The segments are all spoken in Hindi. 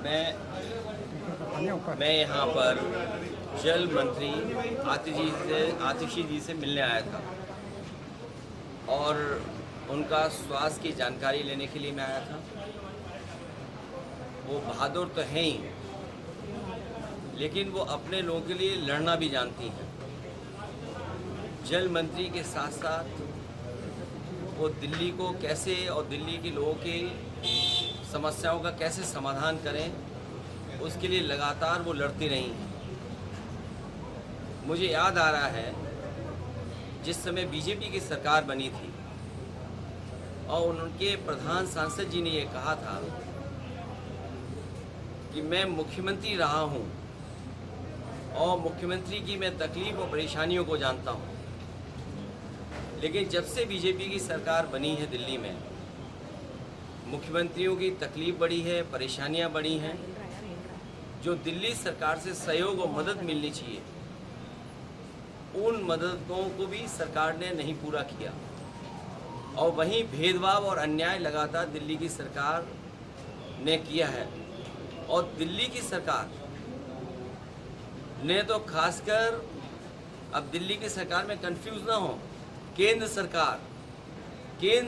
मैं यहाँ पर जल मंत्री आतिशी जी से मिलने आया था और उनका स्वास्थ्य की जानकारी लेने के लिए मैं आया था। वो बहादुर तो हैं ही, लेकिन वो अपने लोगों के लिए लड़ना भी जानती हैं। जल मंत्री के साथ साथ वो दिल्ली को कैसे और दिल्ली के लोगों की समस्याओं का कैसे समाधान करें, उसके लिए लगातार वो लड़ती रही हैं। मुझे याद आ रहा है जिस समय बीजेपी की सरकार बनी थी और उनके प्रधान सांसद जी ने ये कहा था कि मैं मुख्यमंत्री रहा हूँ और मुख्यमंत्री की मैं तकलीफ और परेशानियों को जानता हूँ। लेकिन जब से बीजेपी की सरकार बनी है दिल्ली में, मुख्यमंत्रियों की तकलीफ बढ़ी है, परेशानियाँ बढ़ी हैं। जो दिल्ली सरकार से सहयोग और मदद मिलनी चाहिए, उन मददों को भी सरकार ने नहीं पूरा किया और वहीं भेदभाव और अन्याय लगातार दिल्ली की सरकार ने किया है। और दिल्ली की सरकार ने तो खासकर, अब दिल्ली की सरकार में कंफ्यूज ना हो, केंद्र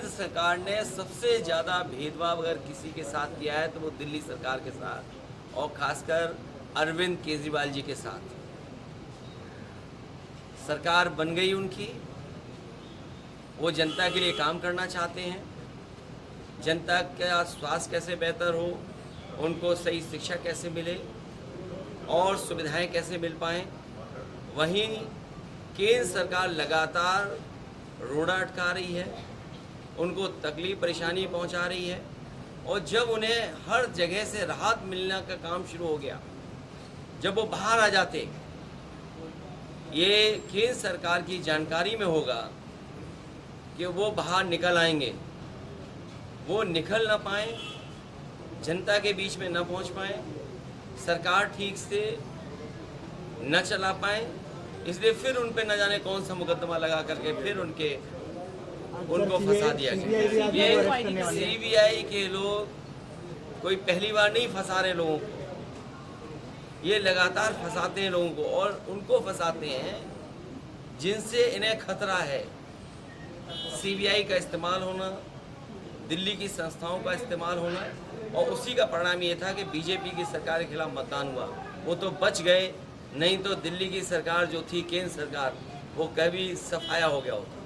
सरकार ने सबसे ज़्यादा भेदभाव अगर किसी के साथ किया है तो वो दिल्ली सरकार के साथ और खासकर अरविंद केजरीवाल जी के साथ। सरकार बन गई उनकी, वो जनता के लिए काम करना चाहते हैं। जनता का स्वास्थ्य कैसे बेहतर हो, उनको सही शिक्षा कैसे मिले और सुविधाएं कैसे मिल पाएँ। वहीं केंद्र सरकार लगातार रोड़ा अटका रही है, उनको तकलीफ परेशानी पहुंचा रही है। और जब उन्हें हर जगह से राहत मिलने का काम शुरू हो गया, जब वो बाहर आ जाते, ये केंद्र सरकार की जानकारी में होगा कि वो बाहर निकल आएंगे, वो निकल ना पाए, जनता के बीच में न पहुंच पाए, सरकार ठीक से न चला पाए। इसलिए फिर उन पे न जाने कौन सा मुकदमा लगा करके फिर उनको फंसा दिया गया। ये सीबीआई के लोग कोई पहली बार नहीं फंसा रहे लोगों को, ये लगातार फंसाते हैं लोगों को और उनको फंसाते हैं जिनसे इन्हें खतरा है। सीबीआई का इस्तेमाल होना, दिल्ली की संस्थाओं का इस्तेमाल होना, और उसी का परिणाम ये था कि बीजेपी की सरकार के खिलाफ मतदान हुआ। वो तो बच गए, नहीं तो दिल्ली की सरकार जो थी, केंद्र सरकार, वो कभी सफाया हो गया होता।